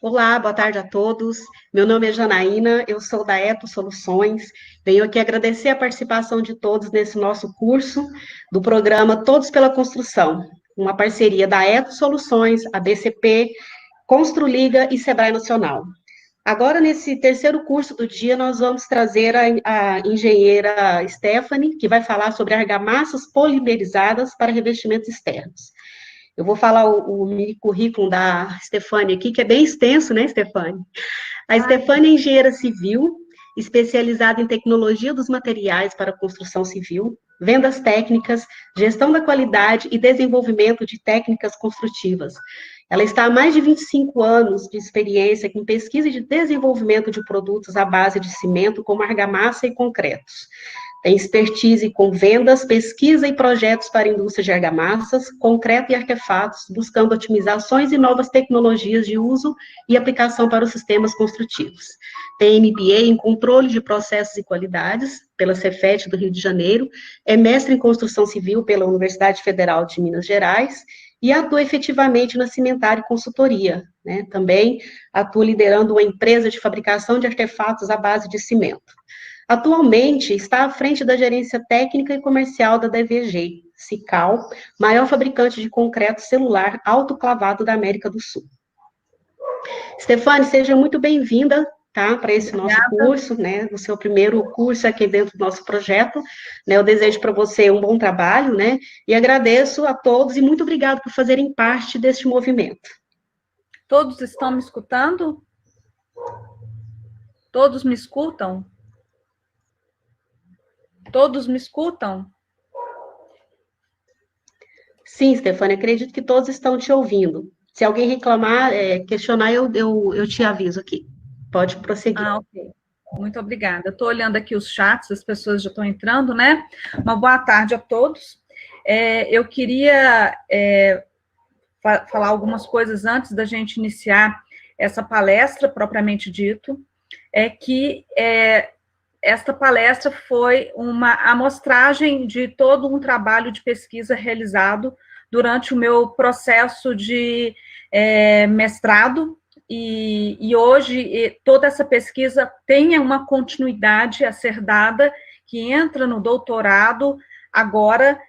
Olá, boa tarde a todos. Meu nome é Janaína, eu sou da Eto Soluções. Venho aqui agradecer a participação de todos nesse nosso curso do programa Todos pela Construção, uma parceria da Eto Soluções, a BCP, Construliga e Sebrae Nacional. Agora, nesse terceiro curso do dia, nós vamos trazer a engenheira Stephanie, que vai falar sobre argamassas polimerizadas para revestimentos externos. Eu vou falar o mini currículo da Stephanie aqui, que é bem extenso, né, Stephanie? A Stephanie é engenheira civil, especializada em tecnologia dos materiais para construção civil, vendas técnicas, gestão da qualidade e desenvolvimento de técnicas construtivas. Ela está há mais de 25 anos de experiência com pesquisa e de desenvolvimento de produtos à base de cimento, como argamassa e concretos. Tem expertise com vendas, pesquisa e projetos para a indústria de argamassas, concreto e artefatos, buscando otimizações e novas tecnologias de uso e aplicação para os sistemas construtivos. Tem MBA em controle de processos e qualidades, pela Cefet do Rio de Janeiro, é mestre em construção civil pela Universidade Federal de Minas Gerais, e atua efetivamente na Cimentária e Consultoria, né? Também atua liderando uma empresa de fabricação de artefatos à base de cimento. Atualmente, está à frente da gerência técnica e comercial da DVG, Cical, maior fabricante de concreto celular autoclavado da América do Sul. Stefane, seja muito bem-vinda, tá, para esse nosso curso, né, o seu primeiro curso aqui dentro do nosso projeto, né, eu desejo para você um bom trabalho, né, e agradeço a todos e muito obrigado por fazerem parte deste movimento. Todos estão me escutando? Todos me escutam? Todos me escutam? Sim, Stefane, acredito que todos estão te ouvindo. Se alguém reclamar, questionar, eu te aviso aqui. Pode prosseguir. Ah, ok. Muito obrigada. Estou olhando aqui os chats, as pessoas já estão entrando, né? Uma boa tarde a todos. Eu queria falar algumas coisas antes da gente iniciar essa palestra, propriamente dito, esta palestra foi uma amostragem de todo um trabalho de pesquisa realizado durante o meu processo de mestrado, e hoje toda essa pesquisa tem uma continuidade a ser dada, que entra no doutorado, agora,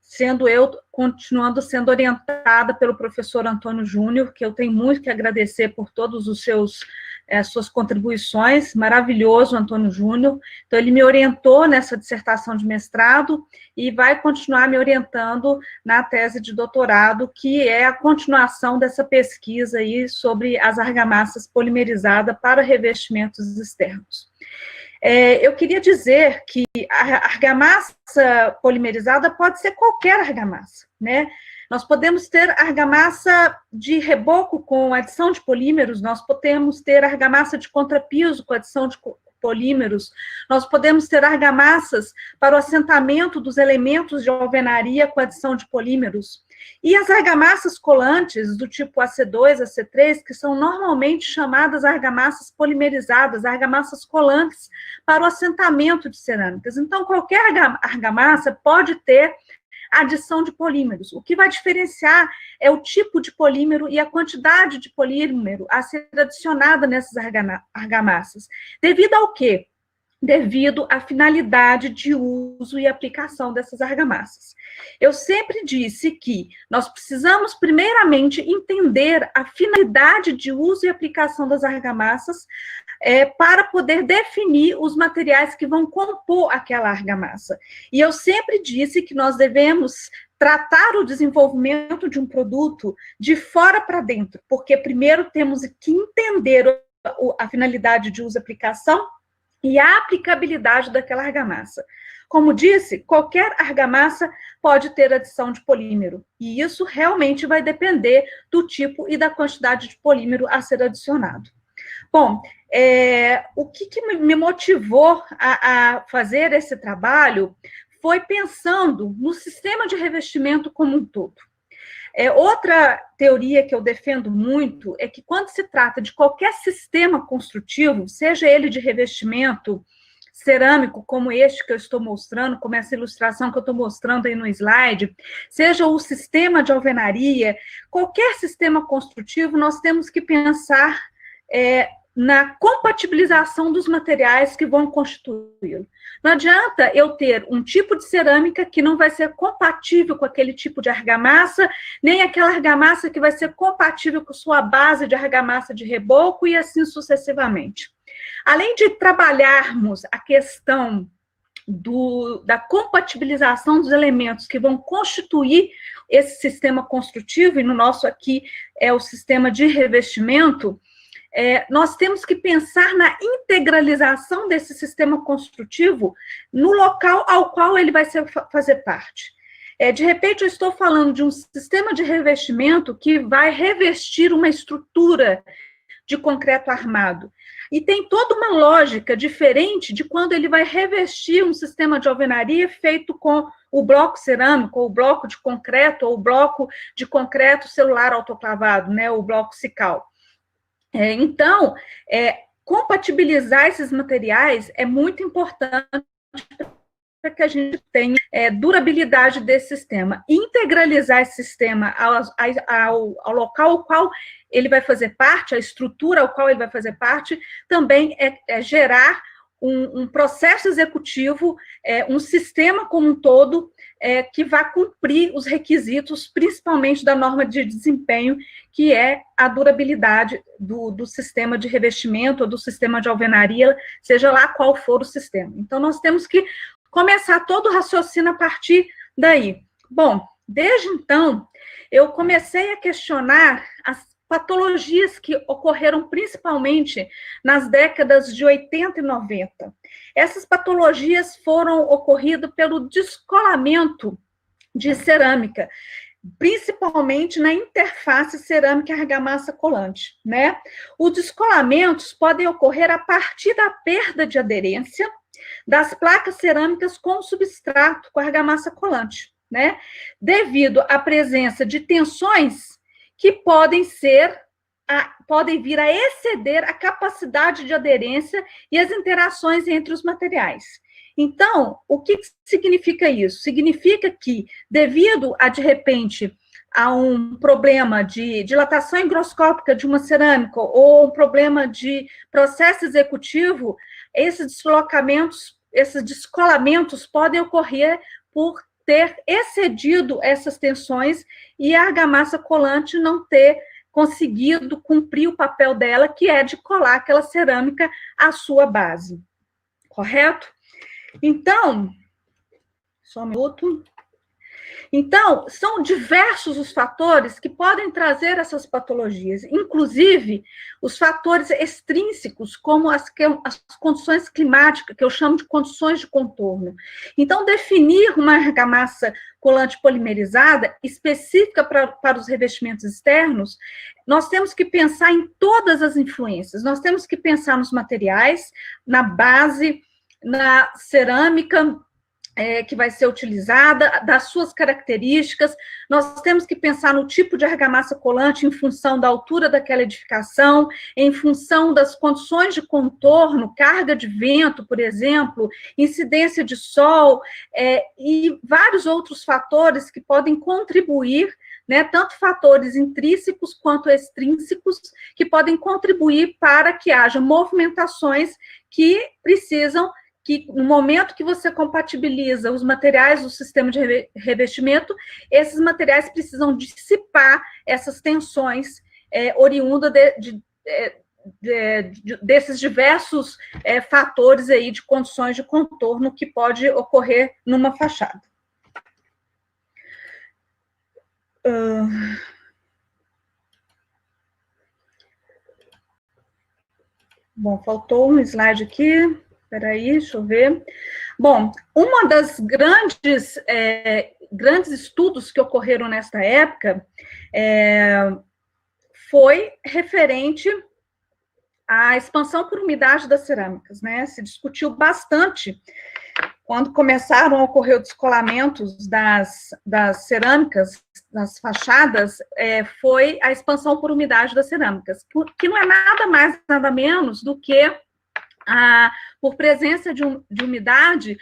sendo eu continuando sendo orientada pelo professor Antônio Júnior, que eu tenho muito que agradecer por todos os suas contribuições, maravilhoso, Antônio Júnior. Então, ele me orientou nessa dissertação de mestrado e vai continuar me orientando na tese de doutorado, que é a continuação dessa pesquisa aí sobre as argamassas polimerizadas para revestimentos externos. Eu queria dizer que a argamassa polimerizada pode ser qualquer argamassa, né? Nós podemos ter argamassa de reboco com adição de polímeros, nós podemos ter argamassa de contrapiso com adição de polímeros, nós podemos ter argamassas para o assentamento dos elementos de alvenaria com adição de polímeros. E as argamassas colantes do tipo AC2, AC3, que são normalmente chamadas argamassas polimerizadas, argamassas colantes para o assentamento de cerâmicas. Então, qualquer argamassa pode ter adição de polímeros. O que vai diferenciar é o tipo de polímero e a quantidade de polímero a ser adicionada nessas argamassas. Devido ao quê? Devido à finalidade de uso e aplicação dessas argamassas. Eu sempre disse que nós precisamos, primeiramente, entender a finalidade de uso e aplicação das argamassas para poder definir os materiais que vão compor aquela argamassa. E eu sempre disse que nós devemos tratar o desenvolvimento de um produto de fora para dentro, porque primeiro temos que entender a finalidade de uso e aplicação e a aplicabilidade daquela argamassa. Como disse, qualquer argamassa pode ter adição de polímero, e isso realmente vai depender do tipo e da quantidade de polímero a ser adicionado. Bom, o que me motivou a fazer esse trabalho foi pensando no sistema de revestimento como um todo. Outra teoria que eu defendo muito é que quando se trata de qualquer sistema construtivo, seja ele de revestimento, cerâmico, como este que eu estou mostrando, como essa ilustração que eu estou mostrando aí no slide, seja o sistema de alvenaria, qualquer sistema construtivo, nós temos que pensar na compatibilização dos materiais que vão constituí-lo. Não adianta eu ter um tipo de cerâmica que não vai ser compatível com aquele tipo de argamassa, nem aquela argamassa que vai ser compatível com sua base de argamassa de reboco e assim sucessivamente. Além de trabalharmos a questão da compatibilização dos elementos que vão constituir esse sistema construtivo, e no nosso aqui é o sistema de revestimento, nós temos que pensar na integralização desse sistema construtivo no local ao qual ele vai fazer parte. De repente, eu estou falando de um sistema de revestimento que vai revestir uma estrutura de concreto armado. E tem toda uma lógica diferente de quando ele vai revestir um sistema de alvenaria feito com o bloco cerâmico, ou o bloco de concreto, ou o bloco de concreto celular autoclavado, né, o bloco Sical. Então, compatibilizar esses materiais é muito importante para que a gente tenha durabilidade desse sistema. Integralizar esse sistema ao local ao qual ele vai fazer parte, a estrutura ao qual ele vai fazer parte, também é gerar um processo executivo, um sistema como um todo, que vai cumprir os requisitos, principalmente da norma de desempenho, que é a durabilidade do sistema de revestimento ou do sistema de alvenaria, seja lá qual for o sistema. Então, nós temos que começar todo o raciocínio a partir daí. Bom, desde então, eu comecei a questionar as patologias que ocorreram principalmente nas décadas de 80 e 90. Essas patologias foram ocorridas pelo descolamento de cerâmica, principalmente na interface cerâmica-argamassa colante, né? Os descolamentos podem ocorrer a partir da perda de aderência das placas cerâmicas com o substrato, com a argamassa colante, né? Devido à presença de tensões que podem vir a exceder a capacidade de aderência e as interações entre os materiais. Então, o que significa isso? Significa que, devido de repente, a um problema de dilatação higroscópica de uma cerâmica ou um problema de processo executivo, esses descolamentos podem ocorrer por ter excedido essas tensões e a argamassa colante não ter conseguido cumprir o papel dela, que é de colar aquela cerâmica à sua base. Correto? Então, só um minuto. Então, são diversos os fatores que podem trazer essas patologias, inclusive os fatores extrínsecos, como as condições climáticas, que eu chamo de condições de contorno. Então, definir uma argamassa colante polimerizada, específica para os revestimentos externos, nós temos que pensar em todas as influências, nós temos que pensar nos materiais, na base, na cerâmica, que vai ser utilizada, das suas características, nós temos que pensar no tipo de argamassa colante em função da altura daquela edificação, em função das condições de contorno, carga de vento, por exemplo, incidência de sol, e vários outros fatores que podem contribuir, né, tanto fatores intrínsecos quanto extrínsecos, que podem contribuir para que haja movimentações que precisam que no momento que você compatibiliza os materiais do sistema de revestimento, esses materiais precisam dissipar essas tensões oriundas desses diversos fatores aí de condições de contorno que pode ocorrer numa fachada. Bom, faltou um slide aqui. Espera aí, deixa eu ver. Bom, uma das grandes estudos que ocorreram nesta época foi referente à expansão por umidade das cerâmicas, né? Se discutiu bastante quando começaram a ocorrer os descolamentos das cerâmicas, das fachadas, foi a expansão por umidade das cerâmicas, que não é nada mais, nada menos do que por presença de umidade,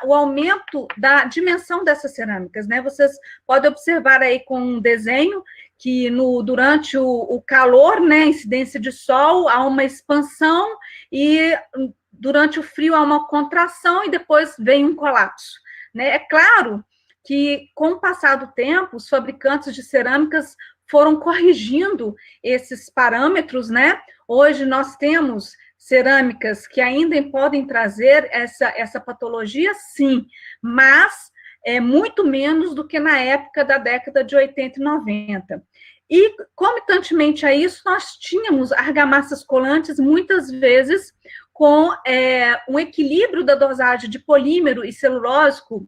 o aumento da dimensão dessas cerâmicas, né? Vocês podem observar aí com um desenho que durante o calor, né, incidência de sol, há uma expansão e durante o frio há uma contração e depois vem um colapso, né? É claro que, com o passar do tempo, os fabricantes de cerâmicas foram corrigindo esses parâmetros, né? Hoje nós temos cerâmicas que ainda podem trazer essa patologia, sim, mas é muito menos do que na época da década de 80 e 90. E, comitantemente a isso, nós tínhamos argamassas colantes, muitas vezes, com um equilíbrio da dosagem de polímero e celulósico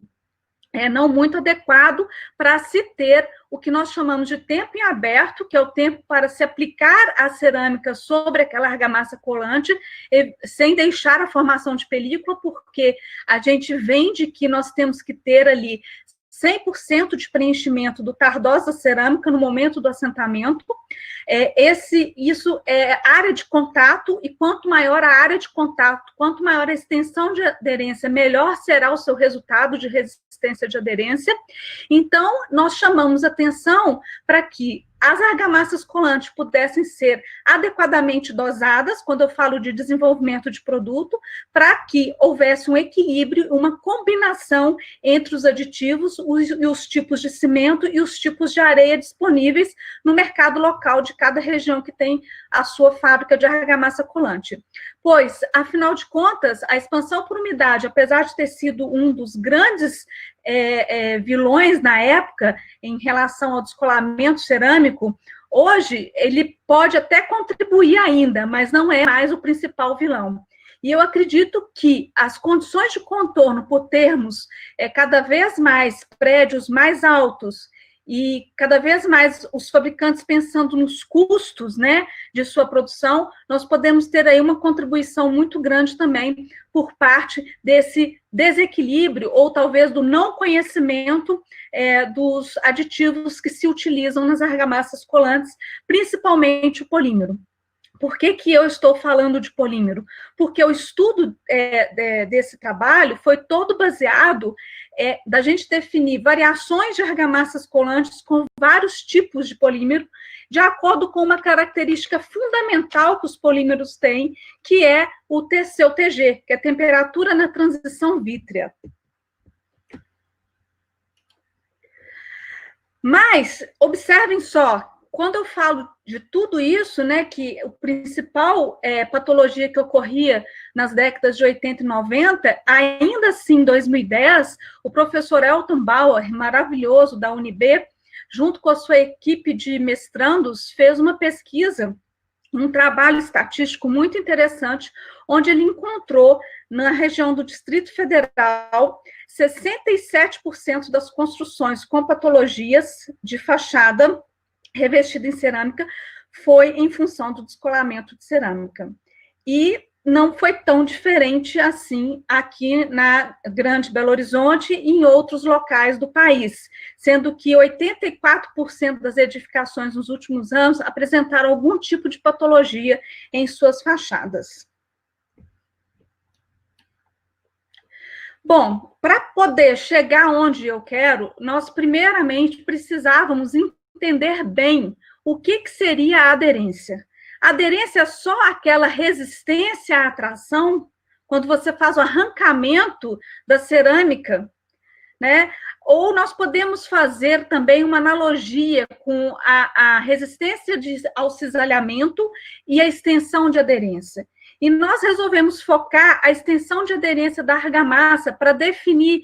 não muito adequado para se ter o que nós chamamos de tempo em aberto, que é o tempo para se aplicar a cerâmica sobre aquela argamassa colante, sem deixar a formação de película, porque a gente vende que nós temos que ter ali 100% de preenchimento do tardosa cerâmica no momento do assentamento. Isso é área de contato, e quanto maior a área de contato, quanto maior a extensão de aderência, melhor será o seu resultado de resistência de aderência. Então, nós chamamos atenção para que as argamassas colantes pudessem ser adequadamente dosadas, quando eu falo de desenvolvimento de produto, para que houvesse um equilíbrio, uma combinação entre os aditivos e os tipos de cimento e os tipos de areia disponíveis no mercado local de cada região que tem a sua fábrica de argamassa colante. Pois, afinal de contas, a expansão por umidade, apesar de ter sido um dos grandes vilões na época em relação ao descolamento cerâmico, hoje ele pode até contribuir ainda, mas não é mais o principal vilão. E eu acredito que as condições de contorno, por termos cada vez mais prédios mais altos e cada vez mais os fabricantes pensando nos custos, né, de sua produção, nós podemos ter aí uma contribuição muito grande também por parte desse desequilíbrio ou talvez do não conhecimento dos aditivos que se utilizam nas argamassas colantes, principalmente o polímero. Por que eu estou falando de polímero? Porque o estudo desse trabalho foi todo baseado da gente definir variações de argamassas colantes com vários tipos de polímero, de acordo com uma característica fundamental que os polímeros têm, que é o TC/TG, que é a temperatura na transição vítrea. Mas, observem só, quando eu falo de tudo isso, né, que o principal patologia que ocorria nas décadas de 80 e 90, ainda assim, em 2010, o professor Elton Bauer, maravilhoso, da UNB, junto com a sua equipe de mestrandos, fez uma pesquisa, um trabalho estatístico muito interessante, onde ele encontrou, na região do Distrito Federal, 67% das construções com patologias de fachada revestida em cerâmica foi em função do descolamento de cerâmica. E não foi tão diferente assim aqui na Grande Belo Horizonte e em outros locais do país, sendo que 84% das edificações nos últimos anos apresentaram algum tipo de patologia em suas fachadas. Bom, para poder chegar onde eu quero, nós primeiramente precisávamos entender bem o que seria a aderência. A aderência é só aquela resistência à atração, quando você faz o arrancamento da cerâmica, né? Ou nós podemos fazer também uma analogia com a resistência ao cisalhamento e a extensão de aderência. E nós resolvemos focar a extensão de aderência da argamassa para definir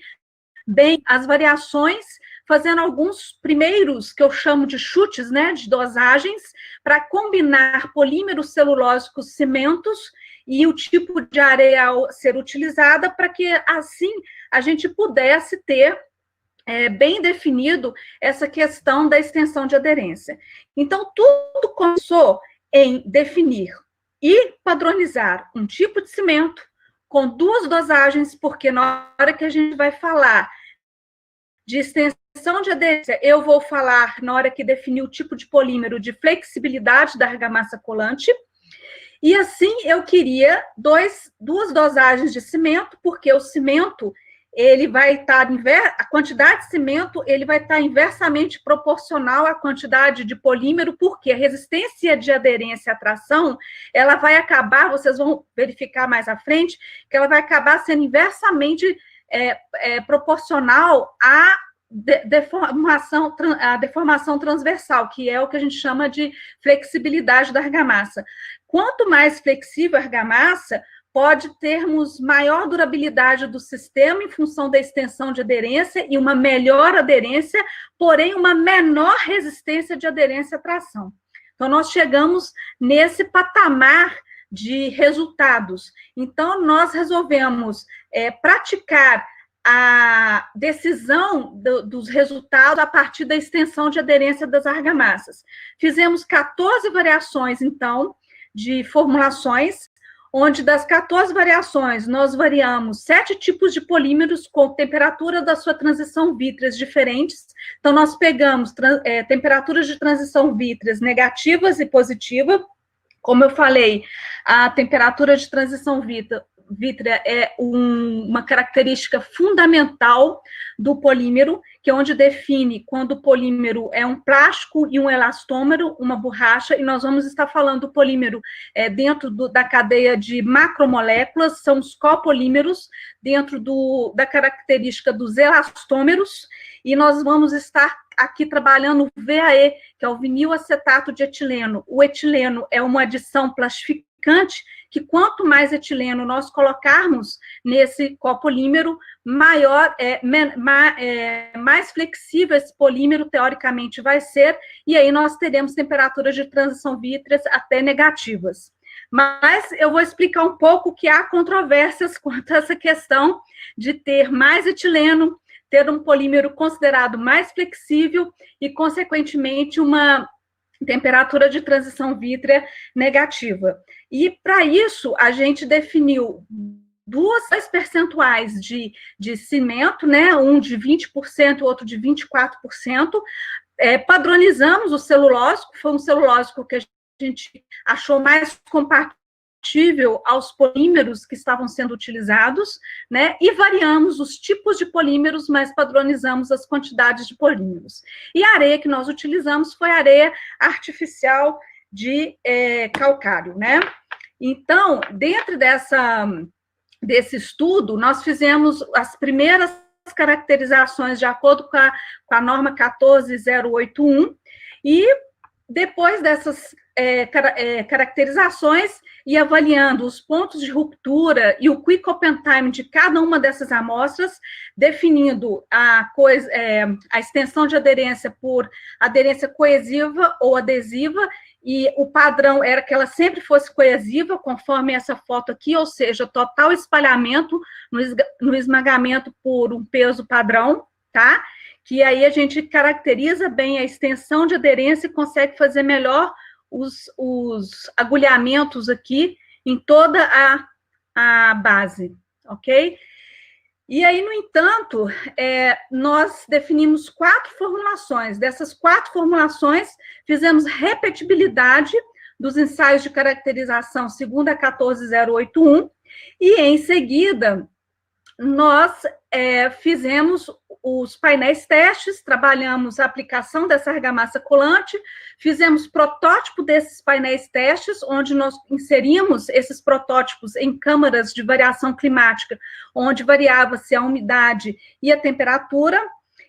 bem as variações, fazendo alguns primeiros, que eu chamo de chutes, né, de dosagens, para combinar polímeros celulósicos, cimentos e o tipo de areia a ser utilizada, para que, assim, a gente pudesse ter bem definido essa questão da extensão de aderência. Então, tudo começou em definir e padronizar um tipo de cimento com duas dosagens, porque na hora que a gente vai falar de extensão de aderência, eu vou falar, na hora que definir o tipo de polímero, de flexibilidade da argamassa colante, E assim eu queria duas dosagens de cimento, porque o cimento ele vai estar a quantidade de cimento ele vai estar inversamente proporcional à quantidade de polímero, porque a resistência de aderência à tração ela vai acabar, vocês vão verificar mais à frente, que ela vai acabar sendo inversamente proporcional à deformação transversal, que é o que a gente chama de flexibilidade da argamassa. Quanto mais flexível a argamassa, pode termos maior durabilidade do sistema em função da extensão de aderência e uma melhor aderência, porém uma menor resistência de aderência à tração. Então, nós chegamos nesse patamar de resultados. Então, nós resolvemos praticar a decisão dos resultados a partir da extensão de aderência das argamassas. Fizemos 14 variações, então, de formulações, onde das 14 variações, nós variamos 7 tipos de polímeros com temperatura da sua transição vítreas diferentes. Então, nós pegamos temperaturas de transição vítreas negativas e positivas. Como eu falei, a temperatura de transição vítrea é uma característica fundamental do polímero, que é onde define quando o polímero é um plástico e um elastômero, uma borracha, e nós vamos estar falando do polímero dentro da cadeia de macromoléculas, são os copolímeros, dentro da característica dos elastômeros, e nós vamos estar aqui trabalhando o VAE, que é o vinilacetato de etileno. O etileno é uma adição plastificante, que quanto mais etileno nós colocarmos nesse copolímero, mais flexível esse polímero, teoricamente, vai ser, e aí nós teremos temperaturas de transição vítreas até negativas. Mas eu vou explicar um pouco que há controvérsias quanto a essa questão de ter mais etileno, ter um polímero considerado mais flexível e, consequentemente, uma temperatura de transição vítrea negativa. E, para isso, a gente definiu dois percentuais de cimento, né? Um de 20%, outro de 24%. Padronizamos o celulósico, foi um celulósico que a gente achou mais compatível aos polímeros que estavam sendo utilizados, né? E variamos os tipos de polímeros, mas padronizamos as quantidades de polímeros. E a areia que nós utilizamos foi areia artificial de calcário, né? Então, dentro desse estudo, nós fizemos as primeiras caracterizações de acordo com a norma 14081, e depois dessas caracterizações e avaliando os pontos de ruptura e o quick open time de cada uma dessas amostras, definindo a extensão de aderência por aderência coesiva ou adesiva, e o padrão era que ela sempre fosse coesiva, conforme essa foto aqui, ou seja, total espalhamento no esmagamento por um peso padrão, tá? Que aí a gente caracteriza bem a extensão de aderência e consegue fazer melhor os agulhamentos aqui em toda a base, ok? E aí, no entanto, nós definimos 4 formulações. Dessas 4 formulações, fizemos repetibilidade dos ensaios de caracterização segundo a 14081, e, em seguida, nós fizemos os painéis testes, trabalhamos a aplicação dessa argamassa colante, fizemos protótipo desses painéis testes, onde nós inserimos esses protótipos em câmaras de variação climática, onde variava-se a umidade e a temperatura,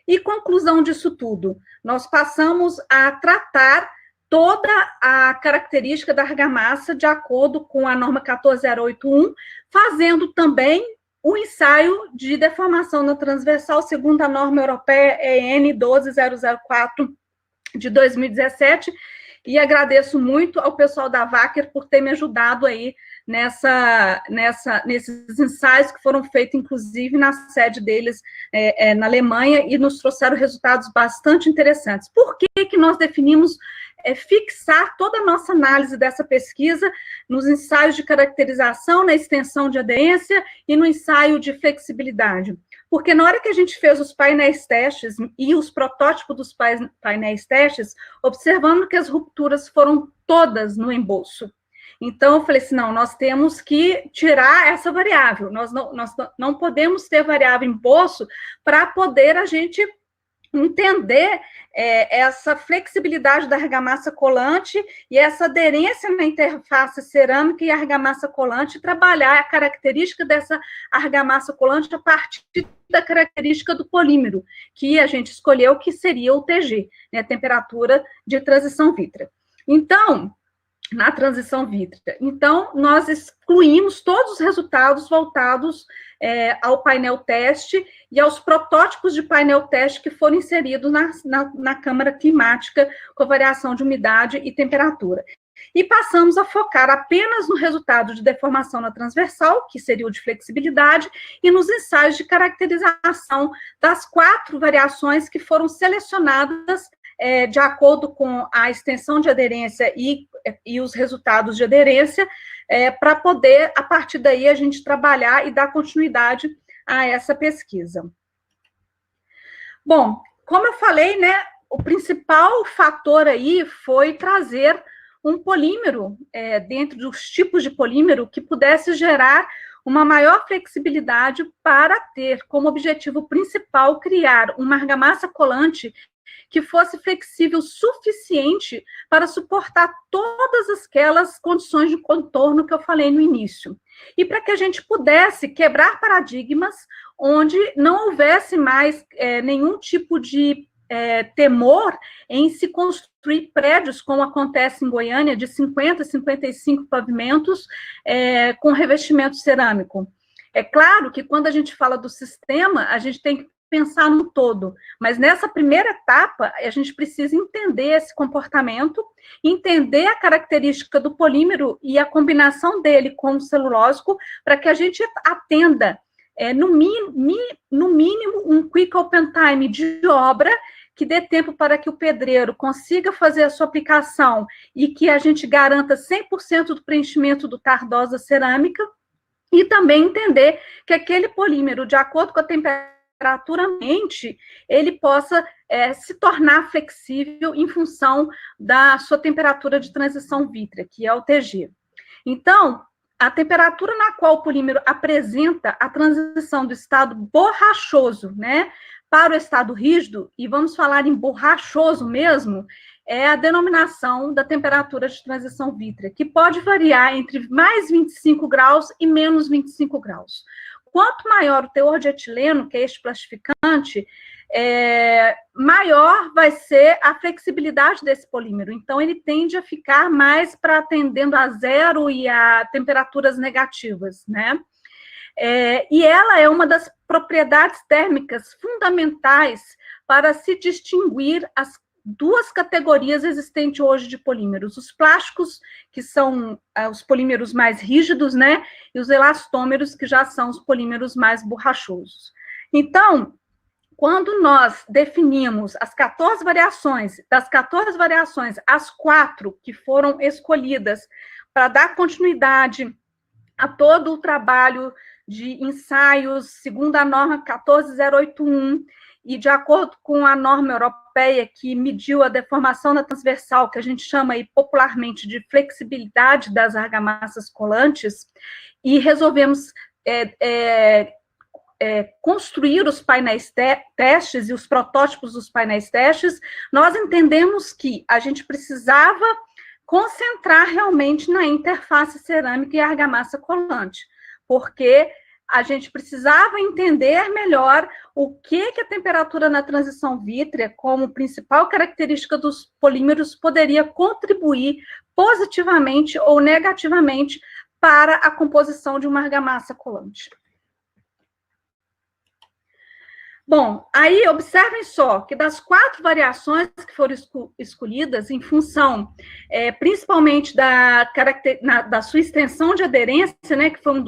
e conclusão disso tudo, nós passamos a tratar toda a característica da argamassa de acordo com a norma 14081, fazendo também o ensaio de deformação na transversal, segundo a norma europeia EN 12004 de 2017, e agradeço muito ao pessoal da Wacker por ter me ajudado aí nesses ensaios que foram feitos, inclusive, na sede deles na Alemanha, e nos trouxeram resultados bastante interessantes. Por que nós definimos fixar toda a nossa análise dessa pesquisa nos ensaios de caracterização, na extensão de aderência e no ensaio de flexibilidade? Porque na hora que a gente fez os painéis testes e os protótipos dos painéis testes, observando que as rupturas foram todas no embolso. Então, eu falei assim, não, nós temos que tirar essa variável, nós não podemos ter variável em poço para poder a gente entender essa flexibilidade da argamassa colante e essa aderência na interface cerâmica e argamassa colante, trabalhar a característica dessa argamassa colante a partir da característica do polímero, que a gente escolheu, que seria o TG, né, a temperatura de transição vítrea. Então, na transição vítrea. Então, nós excluímos todos os resultados voltados ao painel teste e aos protótipos de painel teste que foram inseridos na câmara climática com variação de umidade e temperatura. E passamos a focar apenas no resultado de deformação na transversal, que seria o de flexibilidade, e nos ensaios de caracterização das 4 variações que foram selecionadas de acordo com a extensão de aderência e os resultados de aderência, para poder, a partir daí, a gente trabalhar e dar continuidade a essa pesquisa. Bom, como eu falei, né, o principal fator aí foi trazer um polímero, dentro dos tipos de polímero, que pudesse gerar uma maior flexibilidade para ter como objetivo principal criar uma argamassa colante que fosse flexível o suficiente para suportar todas aquelas condições de contorno que eu falei no início. E para que a gente pudesse quebrar paradigmas onde não houvesse mais nenhum tipo de temor em se construir prédios, como acontece em Goiânia, de 50, 55 pavimentos com revestimento cerâmico. É claro que quando a gente fala do sistema, a gente tem que pensar no todo, mas nessa primeira etapa, a gente precisa entender esse comportamento, entender a característica do polímero e a combinação dele com o celulósico, para que a gente atenda, no mínimo, um quick open time de obra, que dê tempo para que o pedreiro consiga fazer a sua aplicação e que a gente garanta 100% do preenchimento do tardosa cerâmica, e também entender que aquele polímero, de acordo com a temperatura ambiente, ele possa se tornar flexível em função da sua temperatura de transição vítrea, que é o TG. Então, a temperatura na qual o polímero apresenta a transição do estado borrachoso, né, para o estado rígido, e vamos falar em borrachoso mesmo, é a denominação da temperatura de transição vítrea, que pode variar entre mais 25 graus e menos 25 graus. Quanto maior o teor de etileno, que é este plastificante, maior vai ser a flexibilidade desse polímero. Então, ele tende a ficar mais para atendendo a zero e a temperaturas negativas, né? E ela é uma das propriedades térmicas fundamentais para se distinguir as 2 categorias existentes hoje de polímeros: os plásticos, que são os polímeros mais rígidos, né, e os elastômeros, que já são os polímeros mais borrachosos. Então, quando nós definimos as 14 variações, das 14 variações, as 4 que foram escolhidas para dar continuidade a todo o trabalho de ensaios, segundo a norma 14081, e de acordo com a norma europeia que mediu a deformação na transversal, que a gente chama aí popularmente de flexibilidade das argamassas colantes, e resolvemos construir os painéis testes e os protótipos dos painéis testes, nós entendemos que a gente precisava concentrar realmente na interface cerâmica e argamassa colante, porque a gente precisava entender melhor o que a temperatura na transição vítrea, como principal característica dos polímeros, poderia contribuir positivamente ou negativamente para a composição de uma argamassa colante. Bom, aí observem só que das 4 variações que foram escolhidas em função, principalmente da sua extensão de aderência, né, que foi um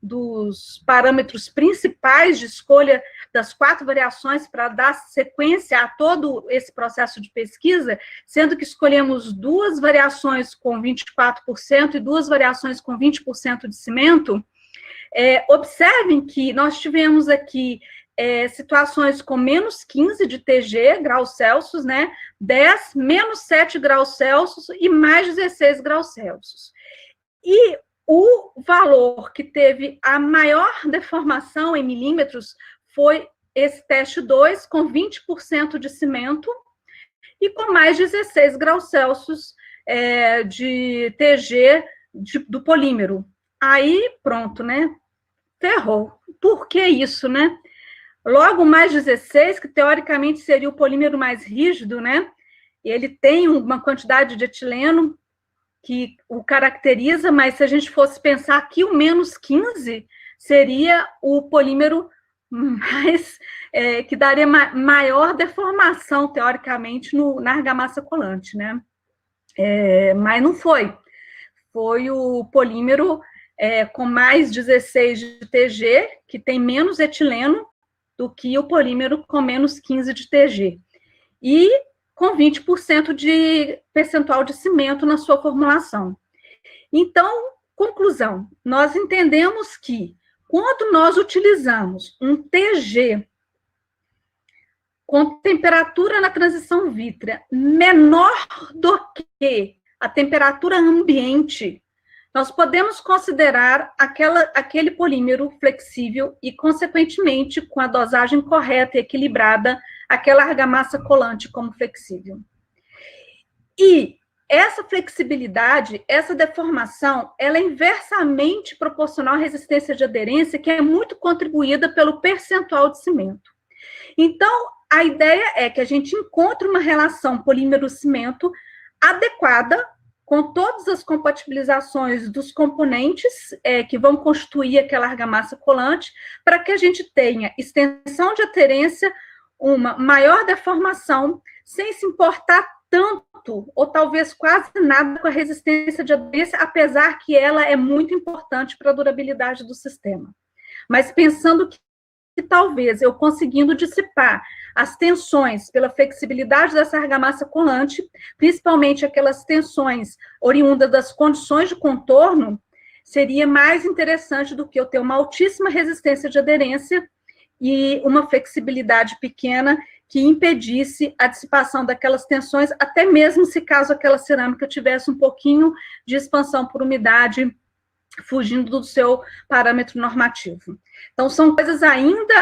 dos parâmetros principais de escolha das 4 variações para dar sequência a todo esse processo de pesquisa, sendo que escolhemos 2 variações com 24% e 2 variações com 20% de cimento. Observem que nós tivemos aqui situações com menos 15 de TG, graus Celsius, né, 10, menos 7 graus Celsius e mais 16 graus Celsius. E o valor que teve a maior deformação em milímetros foi esse teste 2, com 20% de cimento e com mais 16 graus Celsius de TG do polímero. Aí, pronto, né? Ferrou. Por que isso, né? Logo, mais 16, que teoricamente seria o polímero mais rígido, né? Ele tem uma quantidade de etileno que o caracteriza, mas se a gente fosse pensar que o menos 15 seria o polímero mais, que daria maior deformação, teoricamente, na argamassa colante, né? Mas não foi. Foi o polímero com mais 16 de TG, que tem menos etileno do que o polímero com menos 15 de TG. E com 20% de percentual de cimento na sua formulação. Então, conclusão, nós entendemos que quando nós utilizamos um TG com temperatura na transição vítrea menor do que a temperatura ambiente, nós podemos considerar aquele polímero flexível e, consequentemente, com a dosagem correta e equilibrada, aquela argamassa colante como flexível. E essa flexibilidade, essa deformação, ela é inversamente proporcional à resistência de aderência, que é muito contribuída pelo percentual de cimento. Então, a ideia é que a gente encontre uma relação polímero-cimento adequada, com todas as compatibilizações dos componentes que vão constituir aquela argamassa colante, para que a gente tenha extensão de aderência, uma maior deformação, sem se importar tanto, ou talvez quase nada, com a resistência de aderência, apesar que ela é muito importante para a durabilidade do sistema. Mas pensando que talvez eu conseguindo dissipar as tensões pela flexibilidade dessa argamassa colante, principalmente aquelas tensões oriundas das condições de contorno, seria mais interessante do que eu ter uma altíssima resistência de aderência e uma flexibilidade pequena que impedisse a dissipação daquelas tensões, até mesmo se caso aquela cerâmica tivesse um pouquinho de expansão por umidade, fugindo do seu parâmetro normativo. Então, são coisas ainda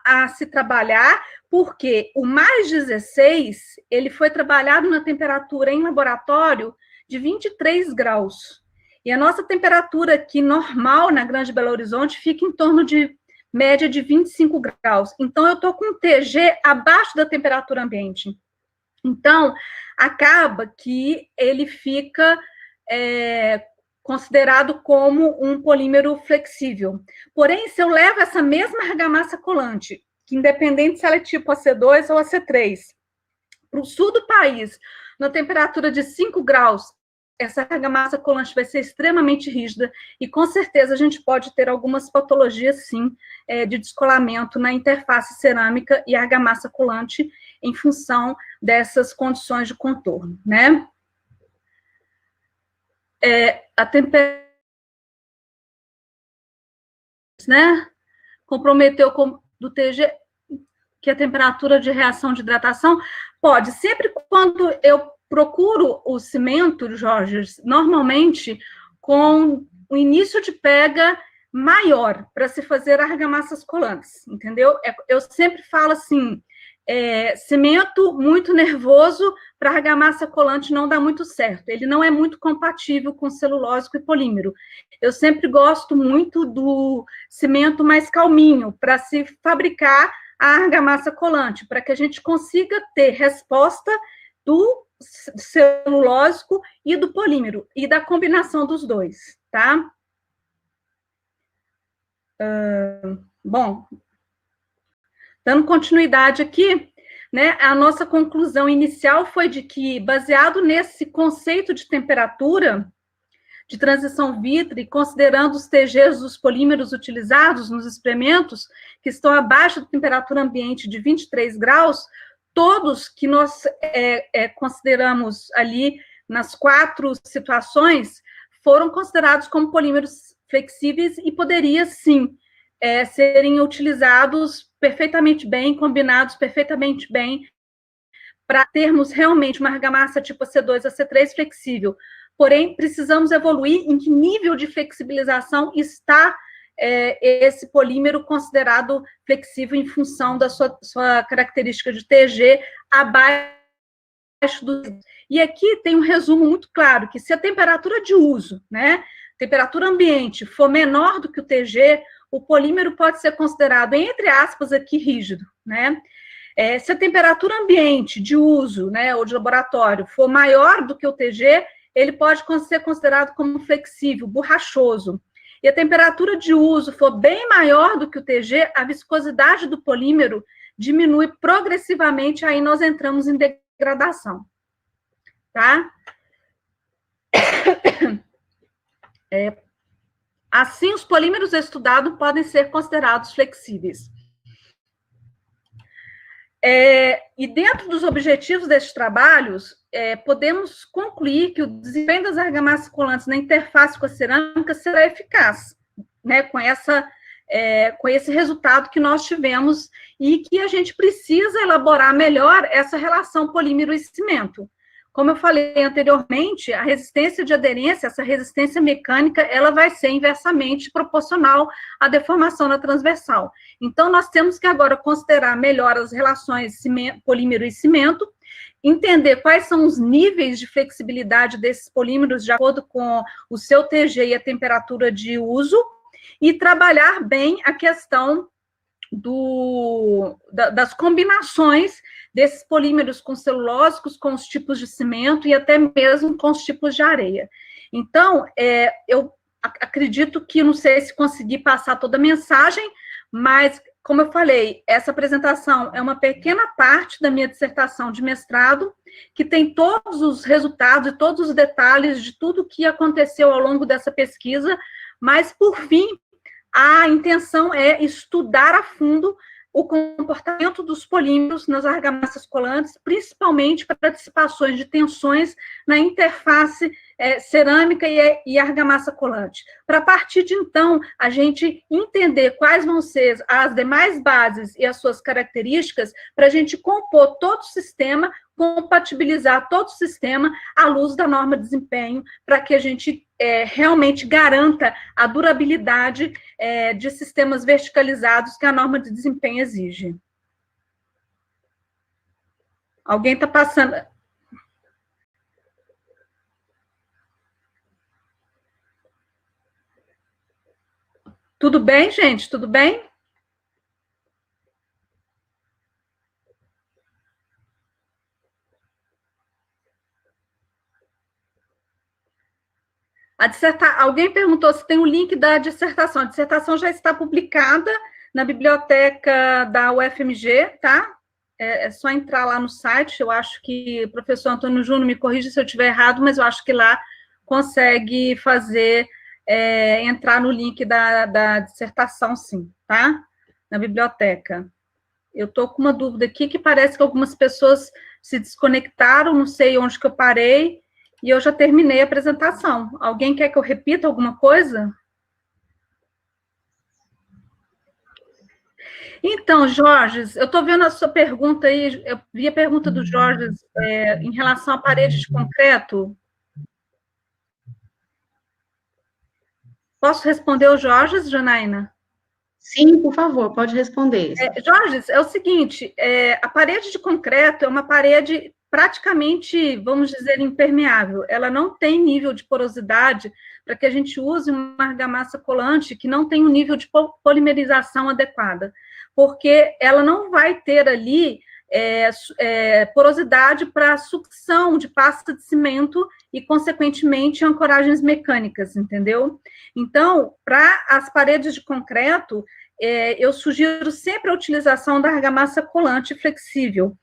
a se trabalhar, porque o mais 16, ele foi trabalhado na temperatura em laboratório de 23 graus. E a nossa temperatura aqui normal na Grande Belo Horizonte fica em torno de média de 25 graus. Então, eu estou com TG abaixo da temperatura ambiente. Então, acaba que ele fica considerado como um polímero flexível. Porém, se eu levo essa mesma argamassa colante, que independente se ela é tipo AC2 ou AC3, para o sul do país, na temperatura de 5 graus, essa argamassa colante vai ser extremamente rígida e, com certeza, a gente pode ter algumas patologias, sim, de descolamento na interface cerâmica e argamassa colante em função dessas condições de contorno, né? A temperatura, né? Comprometeu do TG, que a temperatura de reação de hidratação pode, sempre quando eu procuro o cimento, Jorge, normalmente com o início de pega maior, para se fazer argamassas colantes, entendeu? Eu sempre falo assim, cimento muito nervoso para argamassa colante não dá muito certo, ele não é muito compatível com celulósico e polímero. Eu sempre gosto muito do cimento mais calminho, para se fabricar a argamassa colante, para que a gente consiga ter resposta do celulósico e do polímero, e da combinação dos dois, tá? Bom, dando continuidade aqui, né, a nossa conclusão inicial foi de que, baseado nesse conceito de temperatura, de transição vítrea, considerando os TGs dos polímeros utilizados nos experimentos, que estão abaixo da temperatura ambiente de 23 graus, todos que nós consideramos ali nas 4 situações, foram considerados como polímeros flexíveis e poderia, sim, serem utilizados perfeitamente bem, combinados perfeitamente bem, para termos realmente uma argamassa tipo AC2, AC3 flexível, porém, precisamos evoluir em que nível de flexibilização está esse polímero considerado flexível em função da sua característica de TG abaixo do... E aqui tem um resumo muito claro, que se a temperatura de uso, né, temperatura ambiente, for menor do que o TG, o polímero pode ser considerado, entre aspas, aqui, rígido, né? Se a temperatura ambiente de uso, né, ou de laboratório, for maior do que o TG, ele pode ser considerado como flexível, borrachoso. E a temperatura de uso for bem maior do que o TG, a viscosidade do polímero diminui progressivamente, aí nós entramos em degradação. Tá? Assim, os polímeros estudados podem ser considerados flexíveis. E dentro dos objetivos desses trabalhos, podemos concluir que o desempenho das argamassas colantes na interface com a cerâmica será eficaz, né, com esse resultado que nós tivemos, e que a gente precisa elaborar melhor essa relação polímero e cimento. Como eu falei anteriormente, a resistência de aderência, essa resistência mecânica, ela vai ser inversamente proporcional à deformação na transversal. Então, nós temos que agora considerar melhor as relações polímero e cimento, entender quais são os níveis de flexibilidade desses polímeros de acordo com o seu TG e a temperatura de uso, e trabalhar bem a questão das combinações desses polímeros com celulósicos, com os tipos de cimento e até mesmo com os tipos de areia. Então, eu acredito que, não sei se consegui passar toda a mensagem, mas, como eu falei, essa apresentação é uma pequena parte da minha dissertação de mestrado, que tem todos os resultados e todos os detalhes de tudo que aconteceu ao longo dessa pesquisa, mas, por fim, a intenção é estudar a fundo o comportamento dos polímeros nas argamassas colantes, principalmente para dissipações de tensões na interface cerâmica e argamassa colante. Para, a partir de então, a gente entender quais vão ser as demais bases e as suas características, para a gente compor todo o sistema, compatibilizar todo o sistema à luz da norma de desempenho, para que a gente realmente garanta a durabilidade de sistemas verticalizados que a norma de desempenho exige. Alguém está passando... Tudo bem, gente? Tudo bem? Alguém perguntou se tem o link da dissertação. A dissertação já está publicada na biblioteca da UFMG, tá? É só entrar lá no site. Eu acho que o professor Antônio Júnior me corrige se eu estiver errado, mas eu acho que lá consegue fazer... entrar no link da dissertação, sim, tá? Na biblioteca. Eu estou com uma dúvida aqui, que parece que algumas pessoas se desconectaram, não sei onde que eu parei, e eu já terminei a apresentação. Alguém quer que eu repita alguma coisa? Então, Jorge, eu estou vendo a sua pergunta aí, eu vi a pergunta do Jorge em relação à parede de concreto. Posso responder o Jorge, Janaína? Sim, por favor, pode responder. Jorge, é o seguinte, a parede de concreto é uma parede praticamente, vamos dizer, impermeável. Ela não tem nível de porosidade para que a gente use uma argamassa colante que não tem um nível de polimerização adequada, porque ela não vai ter ali porosidade para sucção de pasta de cimento e, consequentemente, ancoragens mecânicas, entendeu? Então, para as paredes de concreto, eu sugiro sempre a utilização da argamassa colante flexível.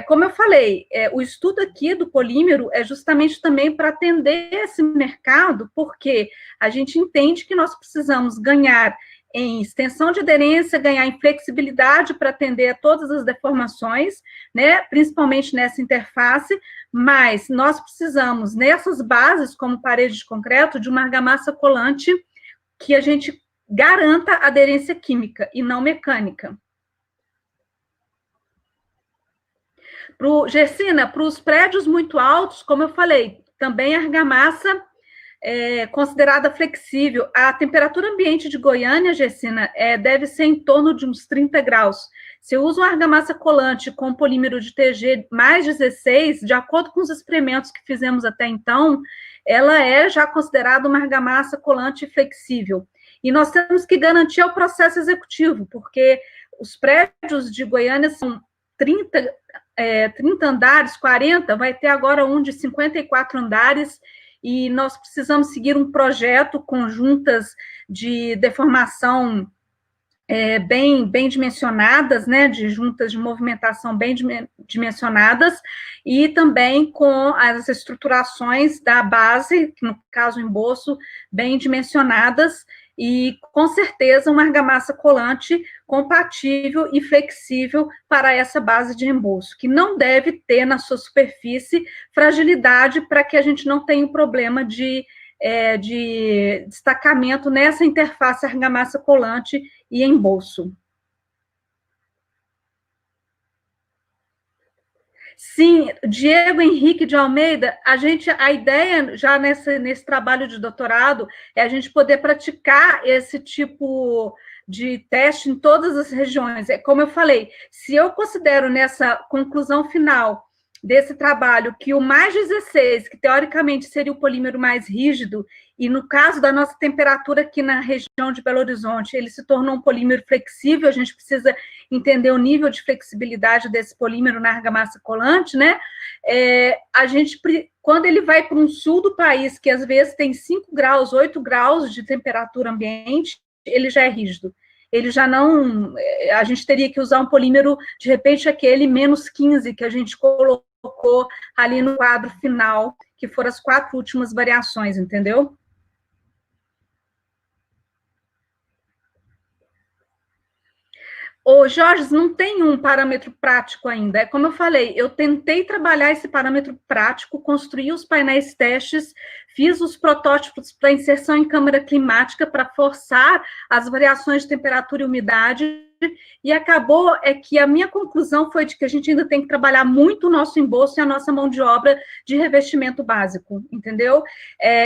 Como eu falei, o estudo aqui do polímero é justamente também para atender esse mercado, porque a gente entende que nós precisamos ganhar em extensão de aderência, ganhar em flexibilidade para atender a todas as deformações, né, principalmente nessa interface, mas nós precisamos, nessas bases, como parede de concreto, de uma argamassa colante que a gente garanta aderência química e não mecânica. Gersina, para os prédios muito altos, como eu falei, também a argamassa considerada flexível. A temperatura ambiente de Goiânia, Gessina, deve ser em torno de uns 30 graus. Se eu uso uma argamassa colante com polímero de TG mais 16, de acordo com os experimentos que fizemos até então, ela é já considerada uma argamassa colante flexível. E nós temos que garantir o processo executivo, porque os prédios de Goiânia são 30 andares, 40, vai ter agora um de 54 andares, e nós precisamos seguir um projeto com juntas de deformação bem dimensionadas, né, de juntas de movimentação bem dimensionadas, e também com as estruturações da base, que no caso o emboço, bem dimensionadas, e com certeza uma argamassa colante compatível e flexível para essa base de emboço, que não deve ter na sua superfície fragilidade para que a gente não tenha um problema de destacamento nessa interface argamassa colante e emboço. Sim, Diego Henrique de Almeida, a ideia já nesse trabalho de doutorado é a gente poder praticar esse tipo de teste em todas as regiões. É como eu falei, se eu considero nessa conclusão final desse trabalho que o mais 16, que teoricamente seria o polímero mais rígido, e no caso da nossa temperatura aqui na região de Belo Horizonte, ele se tornou um polímero flexível, a gente precisa entender o nível de flexibilidade desse polímero na argamassa colante, né? Quando ele vai para um sul do país, que às vezes tem 5 graus, 8 graus de temperatura ambiente, ele já é rígido. Ele já não... A gente teria que usar um polímero, de repente, aquele menos 15 que a gente colocou ali no quadro final, que foram as 4 últimas variações, entendeu? Ô, Jorge, não tem um parâmetro prático ainda. É como eu falei, eu tentei trabalhar esse parâmetro prático, construí os painéis testes, fiz os protótipos para inserção em câmara climática para forçar as variações de temperatura e umidade, e acabou que a minha conclusão foi de que a gente ainda tem que trabalhar muito o nosso emboço e a nossa mão de obra de revestimento básico, entendeu?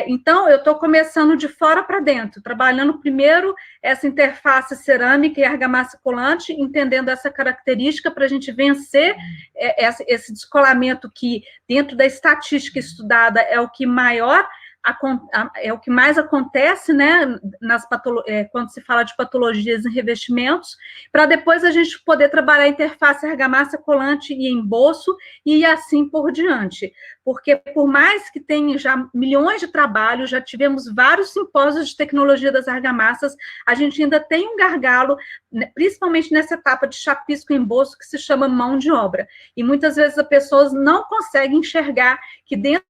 Então, eu estou começando de fora para dentro, trabalhando primeiro essa interface cerâmica e argamassa colante, entendendo essa característica para a gente vencer esse descolamento que, dentro da estatística estudada, é o que mais acontece, né, quando se fala de patologias em revestimentos, para depois a gente poder trabalhar a interface argamassa colante e emboço, e assim por diante. Porque, por mais que tenha já milhões de trabalhos, já tivemos vários simpósios de tecnologia das argamassas, a gente ainda tem um gargalo, principalmente nessa etapa de chapisco e emboço, que se chama mão de obra. E muitas vezes as pessoas não conseguem enxergar que dentro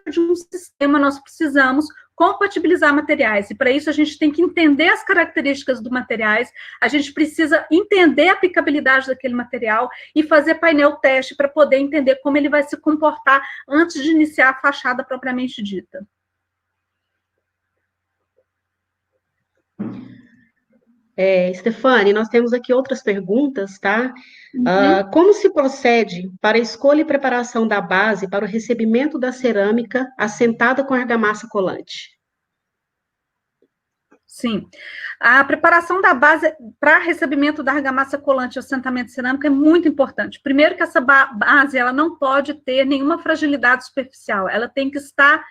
de um sistema nós precisamos compatibilizar materiais, e para isso a gente tem que entender as características do materiais, a gente precisa entender a aplicabilidade daquele material e fazer painel teste para poder entender como ele vai se comportar antes de iniciar a fachada propriamente dita. Stefane, nós temos aqui outras perguntas, tá? Como se procede para a escolha e preparação da base para o recebimento da cerâmica assentada com argamassa colante? Sim. A preparação da base para recebimento da argamassa colante e assentamento cerâmico é muito importante. Primeiro que essa base ela não pode ter nenhuma fragilidade superficial, ela tem que estar,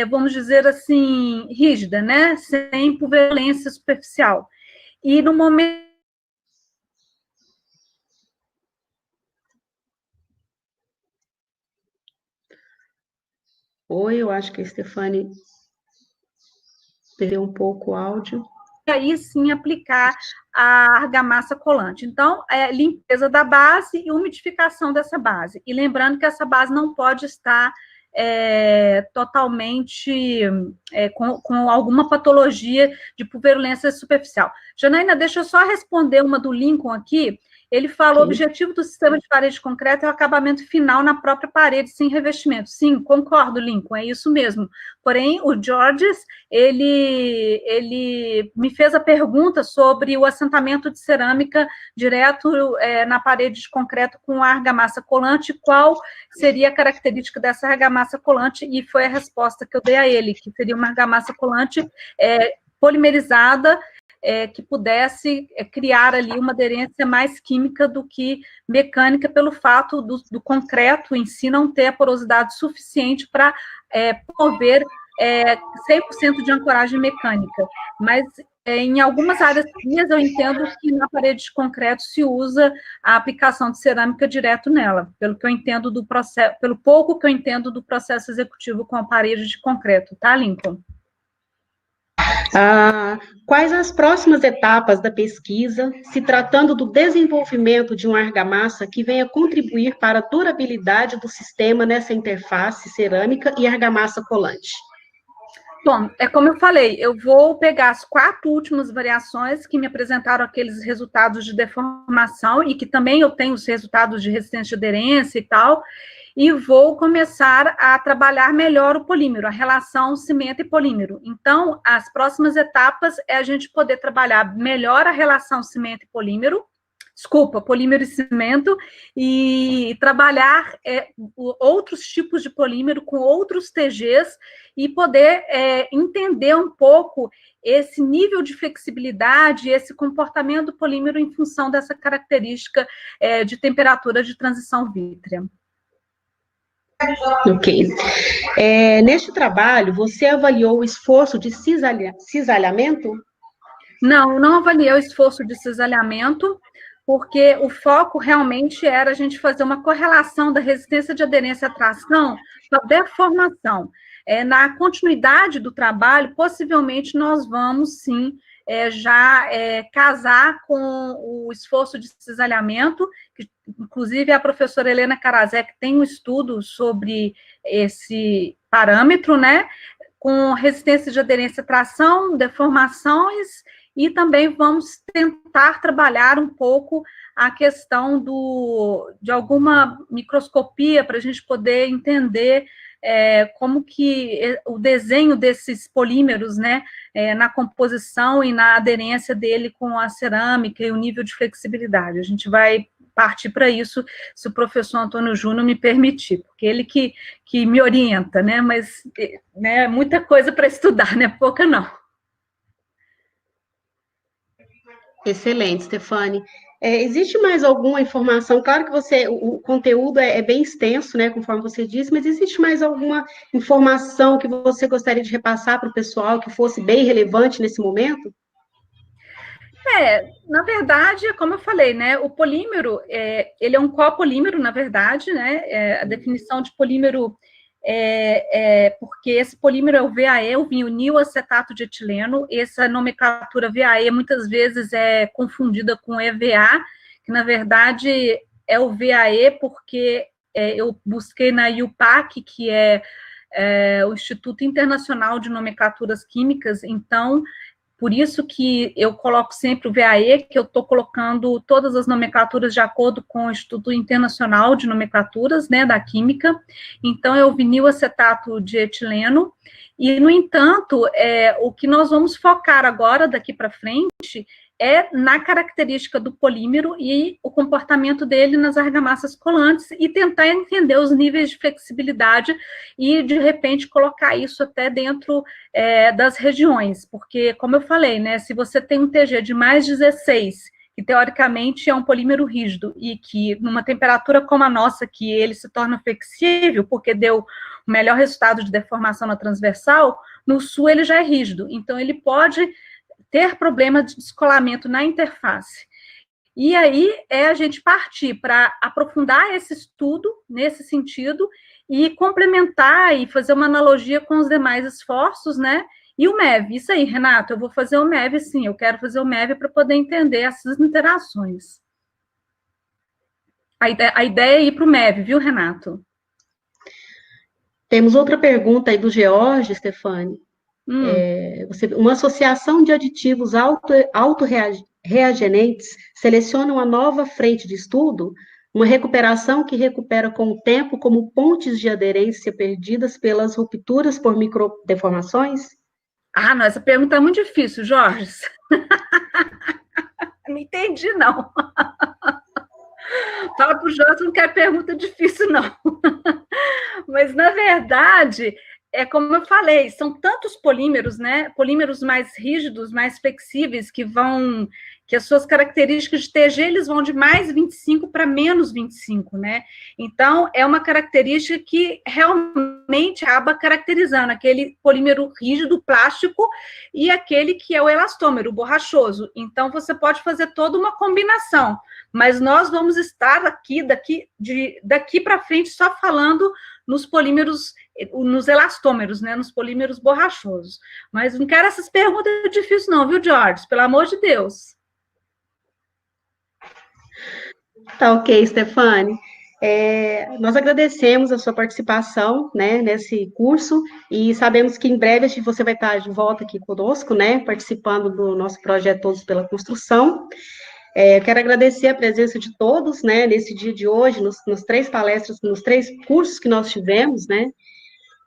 vamos dizer assim, rígida, né? Sem pulverulência superficial. E no momento... Oi, eu acho que a Stefane perdeu um pouco o áudio. Aí sim aplicar a argamassa colante. Então, limpeza da base e umidificação dessa base. E lembrando que essa base não pode estar totalmente com alguma patologia de pulverulência superficial. Janaína, deixa eu só responder uma do Lincoln aqui. Ele fala, o Ok. objetivo do sistema de parede de concreto é o acabamento final na própria parede, sem revestimento. Sim, concordo, Lincoln, é isso mesmo. Porém, o Georges, ele me fez a pergunta sobre o assentamento de cerâmica direto na parede de concreto com argamassa colante, qual seria a característica dessa argamassa colante, e foi a resposta que eu dei a ele, que seria uma argamassa colante polimerizada, que pudesse criar ali uma aderência mais química do que mecânica, pelo fato do concreto em si não ter a porosidade suficiente para promover 100% de ancoragem mecânica. Mas em algumas áreas frias, eu entendo que na parede de concreto se usa a aplicação de cerâmica direto nela, pelo que eu entendo do processo, pelo pouco que eu entendo do processo executivo com a parede de concreto, tá, Lincoln? Quais as próximas etapas da pesquisa, se tratando do desenvolvimento de uma argamassa que venha contribuir para a durabilidade do sistema nessa interface cerâmica e argamassa colante? Bom, como eu falei, eu vou pegar as 4 últimas variações que me apresentaram aqueles resultados de deformação e que também eu tenho os resultados de resistência de aderência e tal, e vou começar a trabalhar melhor o polímero, a relação cimento e polímero. Então, as próximas etapas é a gente poder trabalhar melhor a relação cimento e polímero, polímero e cimento, e trabalhar outros tipos de polímero com outros TGs e poder entender um pouco esse nível de flexibilidade, esse comportamento do polímero em função dessa característica de temperatura de transição vítrea. Ok. Neste trabalho, você avaliou o esforço de cisalhamento? Não avaliei o esforço de cisalhamento, porque o foco realmente era a gente fazer uma correlação da resistência de aderência à tração com a deformação. Na continuidade do trabalho, possivelmente nós vamos, sim, já casar com o esforço de cisalhamento, que inclusive a professora Helena Karasek tem um estudo sobre esse parâmetro, né, com resistência de aderência à tração, deformações, e também vamos tentar trabalhar um pouco a questão de alguma microscopia para a gente poder entender como que o desenho desses polímeros, né, na composição e na aderência dele com a cerâmica e o nível de flexibilidade. A gente vai partir para isso, se o professor Antônio Júnior me permitir, porque ele que me orienta, né, mas muita coisa para estudar, né, pouca não. Excelente, Stefane. Existe mais alguma informação? Claro que o conteúdo é bem extenso, né, conforme você disse, mas existe mais alguma informação que você gostaria de repassar para o pessoal que fosse bem relevante nesse momento? Na verdade, como eu falei, né, o polímero, ele é um copolímero, na verdade, né, a definição de polímero porque esse polímero é o VAE, o vinil acetato de etileno. Essa nomenclatura VAE muitas vezes é confundida com EVA, que na verdade é o VAE porque eu busquei na IUPAC, que é o Instituto Internacional de Nomenclaturas Químicas, então por isso que eu coloco sempre o VAE, que eu estou colocando todas as nomenclaturas de acordo com o Instituto Internacional de Nomenclaturas, né, da Química. Então, é o vinil acetato de etileno. E, no entanto, o que nós vamos focar agora, daqui para frente, na característica do polímero e o comportamento dele nas argamassas colantes e tentar entender os níveis de flexibilidade e, de repente, colocar isso até dentro das regiões, porque, como eu falei, né, se você tem um TG de mais 16, que teoricamente é um polímero rígido, e que numa temperatura como a nossa, que ele se torna flexível, porque deu o melhor resultado de deformação na transversal, no sul ele já é rígido, então ele pode ter problema de descolamento na interface. E aí a gente partir para aprofundar esse estudo nesse sentido e complementar e fazer uma analogia com os demais esforços, né? E o MEV, isso aí, Renato, eu vou fazer o MEV, sim, eu quero fazer o MEV para poder entender essas interações. A ideia é ir para o MEV, viu, Renato? Temos outra pergunta aí do George, Stefane. Uma associação de aditivos autorreagentes reagentes selecionam uma nova frente de estudo, uma recuperação que recupera com o tempo como pontes de aderência perdidas pelas rupturas por microdeformações? Ah, não, essa pergunta é muito difícil, Jorge. Não entendi, não. Fala para o Jorge, não quer pergunta difícil, não. Mas, na verdade, é como eu falei, são tantos polímeros, né? Polímeros mais rígidos, mais flexíveis, que as suas características de TG, eles vão de mais 25 para menos 25, né? Então, é uma característica que realmente acaba caracterizando aquele polímero rígido, plástico, e aquele que é o elastômero, o borrachoso. Então, você pode fazer toda uma combinação, mas nós vamos estar daqui para frente só falando nos polímeros, nos elastômeros, né, nos polímeros borrachosos. Mas não quero essas perguntas difíceis não, viu, George? Pelo amor de Deus. Tá ok, Stefane. Nós agradecemos a sua participação, né, nesse curso, e sabemos que em breve você vai estar de volta aqui conosco, né, participando do nosso projeto Todos pela Construção. Quero agradecer a presença de todos, né, nesse dia de hoje, nos 3 palestras, nos 3 cursos que nós tivemos, né,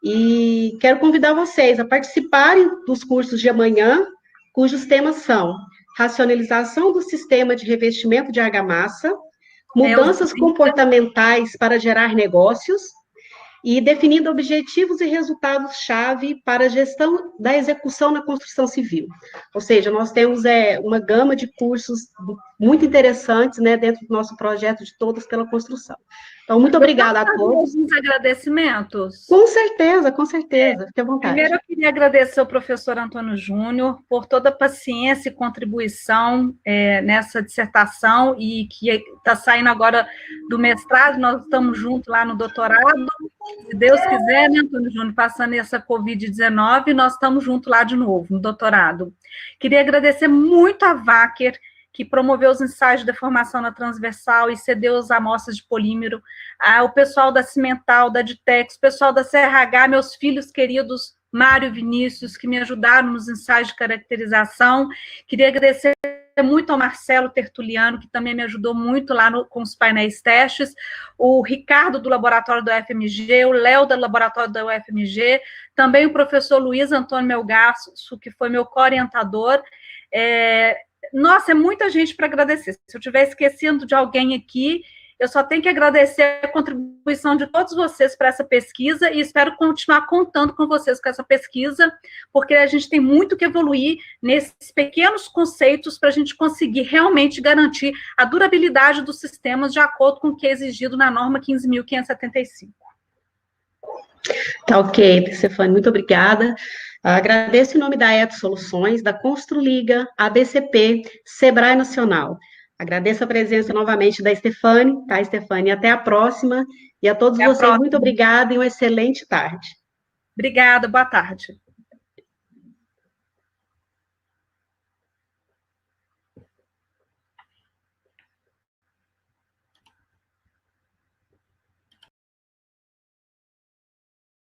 e quero convidar vocês a participarem dos cursos de amanhã, cujos temas são racionalização do sistema de revestimento de argamassa, mudanças comportamentais para gerar negócios, e definindo objetivos e resultados-chave para a gestão da execução na construção civil. Ou seja, nós temos uma gama de cursos muito interessantes, né, dentro do nosso projeto de Todos pela Construção. Então, muito obrigada a todos. Alguns agradecimentos? Com certeza, fique à vontade. Primeiro, eu queria agradecer ao professor Antônio Júnior por toda a paciência e contribuição nessa dissertação, e que está saindo agora do mestrado, nós estamos juntos lá no doutorado, se Deus quiser, né, Antônio Júnior, passando essa Covid-19, nós estamos juntos lá de novo, no doutorado. Queria agradecer muito a Wacker, que promoveu os ensaios de deformação na transversal e cedeu as amostras de polímero, o pessoal da Cimental, da Ditex, o pessoal da CRH, meus filhos queridos, Mário e Vinícius, que me ajudaram nos ensaios de caracterização. Queria agradecer muito ao Marcelo Tertuliano, que também me ajudou muito lá com os painéis testes, o Ricardo do laboratório da UFMG, o Léo do laboratório da UFMG, também o professor Luiz Antônio Melgaço, que foi meu co-orientador. Nossa, é muita gente para agradecer. Se eu estiver esquecendo de alguém aqui, eu só tenho que agradecer a contribuição de todos vocês para essa pesquisa, e espero continuar contando com vocês com essa pesquisa, porque a gente tem muito que evoluir nesses pequenos conceitos para a gente conseguir realmente garantir a durabilidade dos sistemas de acordo com o que é exigido na norma 15.575. Tá ok, Stefane, muito obrigada. Agradeço em nome da Eto Soluções, da Construliga, ABCP, Sebrae Nacional. Agradeço a presença novamente da Stefane, tá, Stefane? Até a próxima. E a todos vocês, muito obrigada e uma excelente tarde. Obrigada, boa tarde.